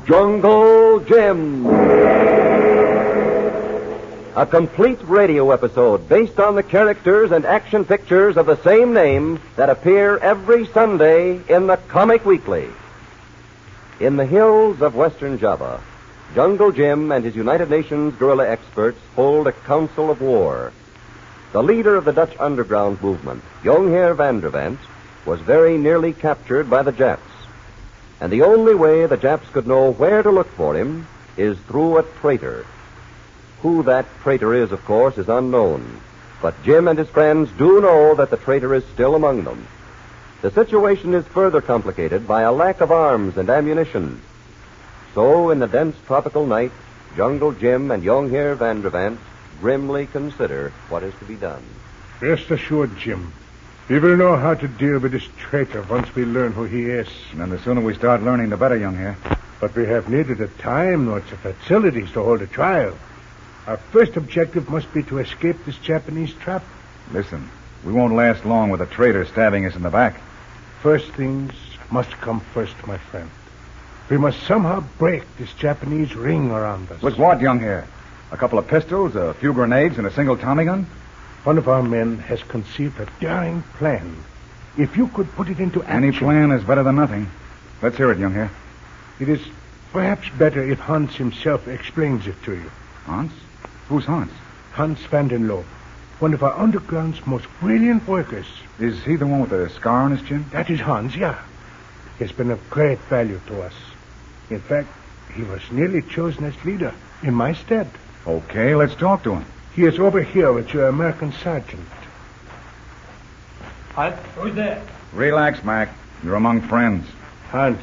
Jungle Jim. A complete radio episode based on the characters and action pictures of the same name that appear every Sunday in the Comic Weekly. In the hills of western Java, Jungle Jim and his United Nations guerrilla experts hold a council of war. The leader of the Dutch underground movement, Johnny Weissmuller, was very nearly captured by the Japs. And the only way the Japs could know where to look for him is through a traitor. Who that traitor is, of course, is unknown. But Jim and his friends do know that the traitor is still among them. The situation is further complicated by a lack of arms and ammunition. So, in the dense tropical night, Jungle Jim and Johnny Weissmuller grimly consider what is to be done. Rest assured, Jim, we will know how to deal with this traitor once we learn who he is. And the sooner we start learning, the better, young But we have neither the time nor the facilities to hold a trial. Our first objective must be to escape this Japanese trap. Listen, we won't last long with a traitor stabbing us in the back. First things must come first, my friend. We must somehow break this Japanese ring around us. With what, young A couple of pistols, a few grenades, and a single Tommy gun? One of our men has conceived a daring plan. If you could put it into action... Any plan is better than nothing. Let's hear it, young It is perhaps better if Hans himself explains it to you. Hans? Who's Hans? Hans van den Loop, one of our underground's most brilliant workers. Is he the one with the scar on his chin? That is Hans, yeah. He has been of great value to us. In fact, he was nearly chosen as leader in my stead. Okay, let's talk to him. He is over here with your American sergeant. Hans, who's there? Relax, Mac. You're among friends. Hans,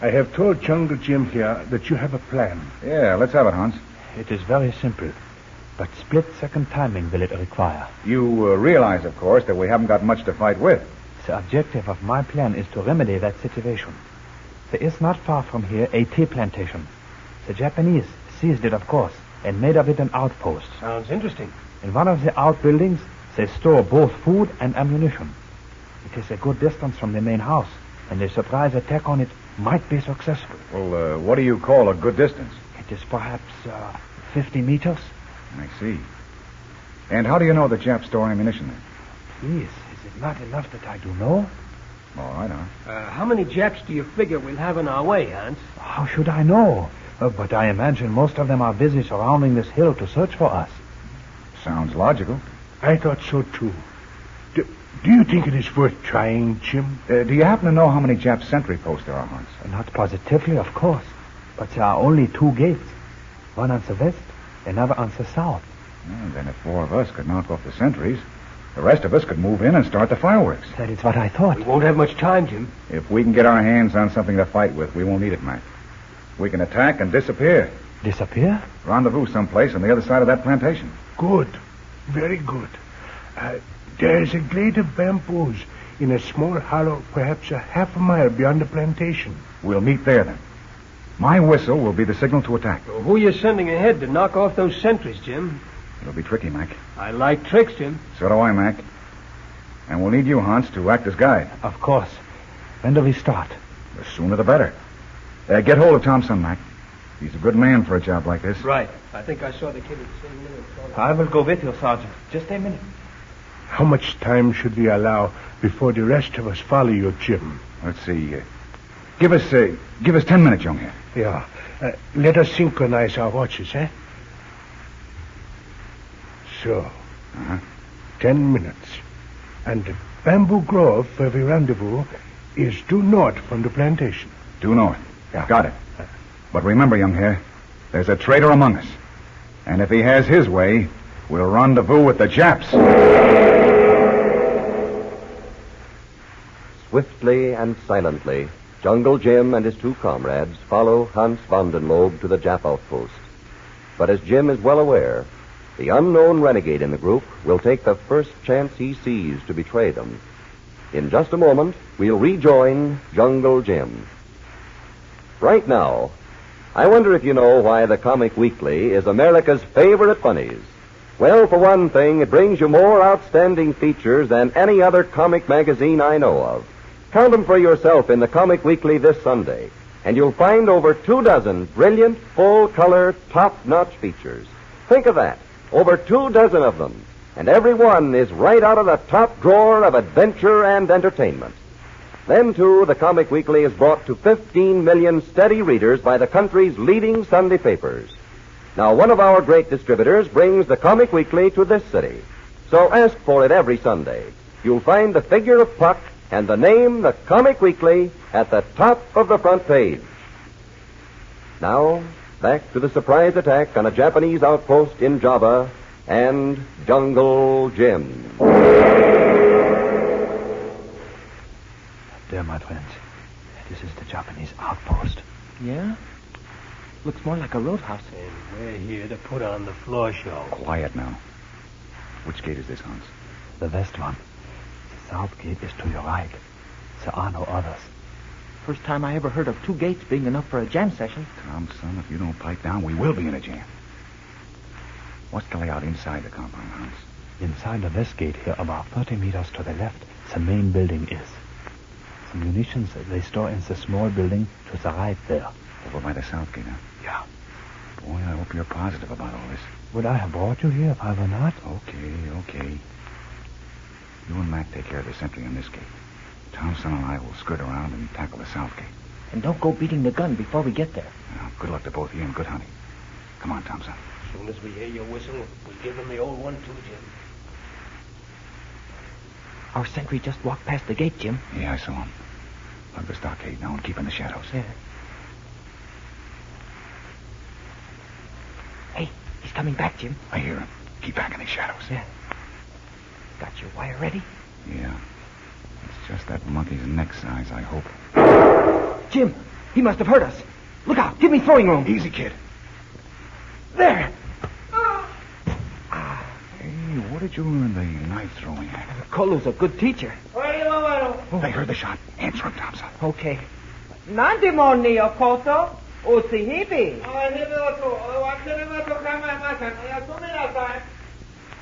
I have told Jungle Jim here that you have a plan. Yeah, let's have it, Hans. It is very simple, but split-second timing will it require. You realize, of course, that we haven't got much to fight with. The objective of my plan is to remedy that situation. There is not far from here a tea plantation. The Japanese seized it, of course, and made of it an outpost. Sounds interesting. In one of the outbuildings, they store both food and ammunition. It is a good distance from the main house, and a surprise attack on it might be successful. Well, what do you call a good distance? It is perhaps 50 meters. I see. And how do you know the Japs store ammunition there? Yes, is it not enough that I do know? All right, How many Japs do you figure we'll have in our way, Hans? How should I know? But I imagine most of them are busy surrounding this hill to search for us. Sounds logical. I thought so, too. Do you think it is worth trying, Jim? Do you happen to know how many Jap sentry posts there are, Hans? Not positively, of course. But there are only 2 gates. One on the west, another on the south. Well, then if 4 of us could knock off the sentries, the rest of us could move in and start the fireworks. That is what I thought. We won't have much time, Jim. If we can get our hands on something to fight with, we won't need it, Mac. We can attack and disappear. Disappear? Rendezvous someplace on the other side of that plantation. Good. Very good. There is a glade of bamboos in a small hollow, perhaps a half a mile beyond the plantation. We'll meet there, then. My whistle will be the signal to attack. So who are you sending ahead to knock off those sentries, Jim? It'll be tricky, Mac. I like tricks, Jim. So do I, Mac. And we'll need you, Hans, to act as guide. Of course. When do we start? The sooner the better. Get hold of Thompson, Mac. He's a good man for a job like this. Right. I think I saw the kid at the same minute. I will go with you, Sergeant. Just a minute. How much time should we allow before the rest of us follow you, Jim? Let's see. Give us 10 minutes, young man. Yeah. Let us synchronize our watches, eh? So. 10 minutes. And the bamboo grove where we rendezvous is due north from the plantation. Due north. Yeah. Got it. But remember, young hair, there's a traitor among us. And if he has his way, we'll rendezvous with the Japs. Swiftly and silently, Jungle Jim and his 2 comrades follow Hans van den Loop to the Jap outpost. But as Jim is well aware, the unknown renegade in the group will take the first chance he sees to betray them. In just a moment, we'll rejoin Jungle Jim. Right now, I wonder if you know why the Comic Weekly is America's favorite funnies. Well, for one thing, it brings you more outstanding features than any other comic magazine I know of. Count them for yourself in the Comic Weekly this Sunday. and you'll find over 24 brilliant, full-color, top-notch features. Think of that. Over 24 of them. And every one is right out of the top drawer of adventure and entertainment. Then, too, the Comic Weekly is brought to 15 million steady readers by the country's leading Sunday papers. Now, one of our great distributors brings the Comic Weekly to this city. So ask for it every Sunday. You'll find the figure of Puck and the name, the Comic Weekly, at the top of the front page. Now, back to the surprise attack on a Japanese outpost in Java and Jungle Jim. There, my friends. This is the Japanese outpost. Yeah? Looks more like a roadhouse. And we're here to put on the floor show. Quiet now. Which gate is this, Hans? The west one. The south gate is to your right. There are no others. First time I ever heard of 2 gates being enough for a jam session. Tom, son, if you don't pipe down, we will be in a jam. What's the layout inside the compound, Hans? Inside the west gate here, about 30 meters to the left, the main building is. The munitions they store in the small building to the right there. Over by the south gate, huh? Yeah. Boy, I hope you're positive about all this. Would I have brought you here if I were not? Okay. You and Mac take care of the sentry on this gate. Thompson and I will skirt around and tackle the south gate. And don't go beating the gun before we get there. Now, good luck to both of you and good hunting. Come on, Thompson. As soon as we hear your whistle, we give him the old one, too, Jim. Our sentry just walked past the gate, Jim. Yeah, I saw him. Hug the stockade now and keep in the shadows. Yeah. Hey, he's coming back, Jim. I hear him. Keep back in these shadows. Yeah. Got your wire ready? Yeah. It's just that monkey's neck size, I hope. Jim, he must have heard us. Look out. Give me throwing room. Easy, kid. There. Hey, what did you learn the knife throwing at? Kolu's a good teacher. They heard the shot. Answer him, Thompson. Okay. Nandemonio koto usihibi.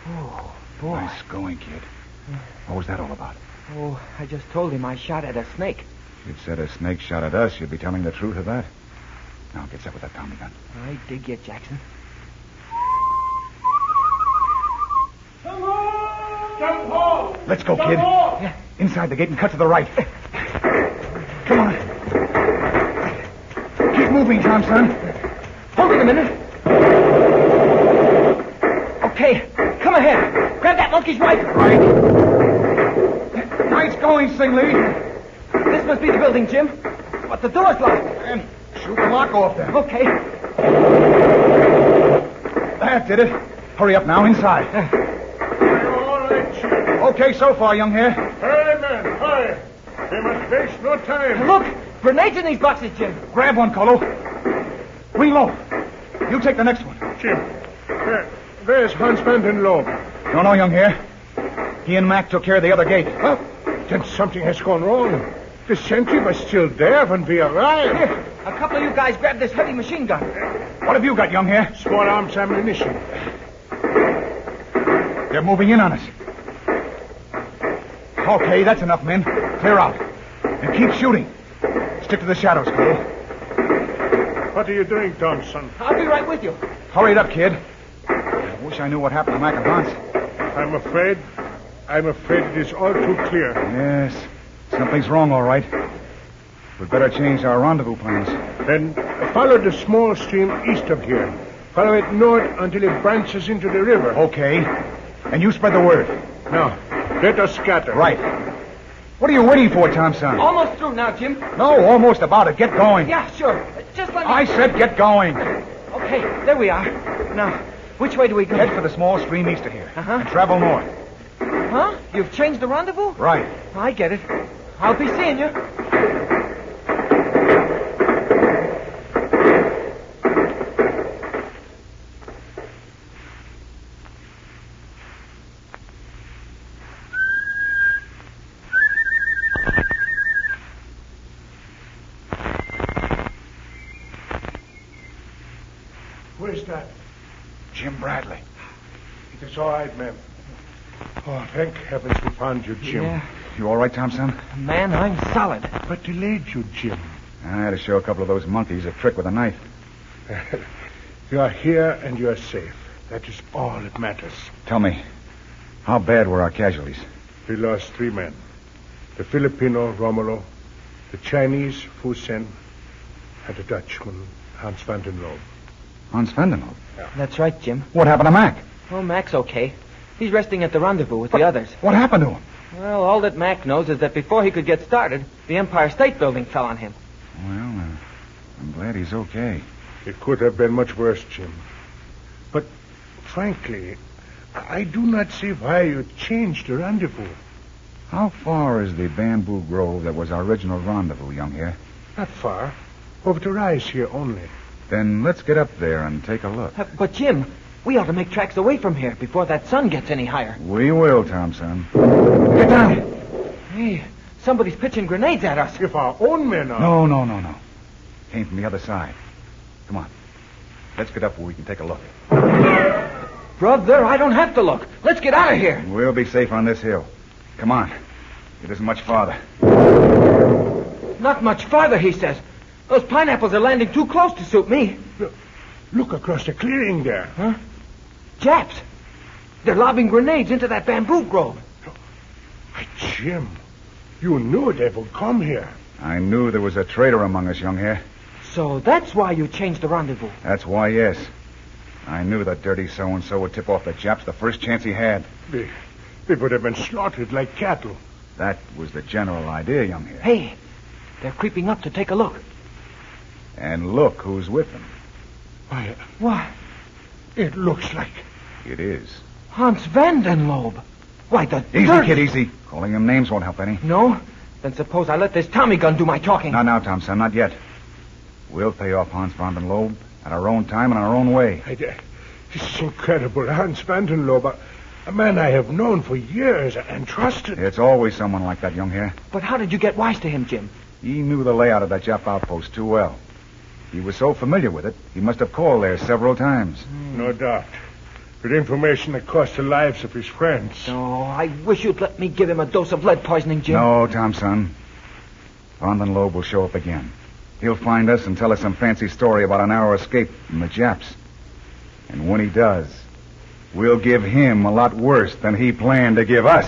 Oh, boy. Nice going, kid. What was that all about? Oh, I just told him I shot at a snake. If you'd said a snake shot at us, you'd be telling the truth of that. Now, get set with that Tommy gun. I dig you, Jackson. Let's go, kid. Yeah. Inside the gate and cut to the right. Come on. Keep moving, Thompson. Hold it a minute. Okay, come ahead. Grab that monkey's rifle. Right. Nice going, Singley. This must be the building, Jim. But the door's locked. And shoot the lock off there. Okay. That did it. Hurry up now, inside. All right, Chief. Okay, so far, young hare. Hurry, man, hurry. We must waste no time. Look, grenades in these boxes, Jim. Grab one, Colo. Reload. You take the next one. Jim, where's Hans van den Loop? No, young hare. He and Mac took care of the other gate. Well, then something has gone wrong. The sentry was still there when we arrived. Here, a couple of you guys grab this heavy machine gun. What have you got, young hare? Small arms ammunition. They're moving in on us. Okay, that's enough, men. Clear out. And keep shooting. Stick to the shadows, Cole. What are you doing, Thompson? I'll be right with you. Hurry it up, kid. I wish I knew what happened to Mac and Hans. I'm afraid it is all too clear. Yes. Something's wrong, all right. We'd better change our rendezvous plans. Then follow the small stream east of here. Follow it north until it branches into the river. Okay. And you spread the word. Now, let us scatter. Right. What are you waiting for, Thompson? Almost through now, Jim. No, almost about it. Get going. Yeah, sure. Just let me... I said get going. Okay, there we are. Now, which way do we go? Head for the small stream east of here. Uh-huh. And travel north. Huh? You've changed the rendezvous? Right. I get it. I'll be seeing you. Where's that? Jim Bradley. It is all right, ma'am. Oh, thank heavens we found you, Jim. Yeah. You all right, Thompson? Man, I'm solid. What delayed you, Jim? I had to show a couple of those monkeys a trick with a knife. You are here and you are safe. That is all that matters. Tell me, how bad were our casualties? We lost 3 men. The Filipino, Romulo, the Chinese, Fusen, and the Dutchman, Hans van den Loop. Hans van den Loop? That's right, Jim. What happened to Mac? Oh, Mac's okay. He's resting at the rendezvous with the others. What happened to him? Well, all that Mac knows is that before he could get started, the Empire State Building fell on him. Well, I'm glad he's okay. It could have been much worse, Jim. But, frankly, I do not see why you changed the rendezvous. How far is the bamboo grove that was our original rendezvous, young hare? Not far. Over the rise here only. Then let's get up there and take a look. But, Jim, we ought to make tracks away from here before that sun gets any higher. We will, Thompson. Get down! Hey, somebody's pitching grenades at us. If our own men are... No. Came from the other side. Come on. Let's get up where we can take a look. Brother, I don't have to look. Let's get out of here. We'll be safe on this hill. Come on. It isn't much farther. Not much farther, he says. Those pineapples are landing too close to suit me. Look across the clearing there. Huh? Japs. They're lobbing grenades into that bamboo grove. Jim, you knew they would come here. I knew there was a traitor among us, young hare. So that's why you changed the rendezvous. That's why, yes. I knew that dirty so-and-so would tip off the Japs the first chance he had. They would have been slaughtered like cattle. That was the general idea, young hare. Hey, they're creeping up to take a look. And look who's with them. Why, What? it looks like... It is. Hans van den Loop. Why, the Easy, dirt... kid, easy. Calling him names won't help any. No? Then suppose I let this Tommy gun do my talking. Not now, Thompson, not yet. We'll pay off Hans van den Loop at our own time and our own way. This is incredible. Hans van den Loop, a man I have known for years and trusted. It's always someone like that, young hare. But how did you get wise to him, Jim? He knew the layout of that Jap outpost too well. He was so familiar with it, he must have called there several times. No doubt. With information that cost the lives of his friends. Oh, I wish you'd let me give him a dose of lead poisoning, Jim. No, Thompson. Van den Loop will show up again. He'll find us and tell us some fancy story about a narrow escape from the Japs. And when he does, we'll give him a lot worse than he planned to give us.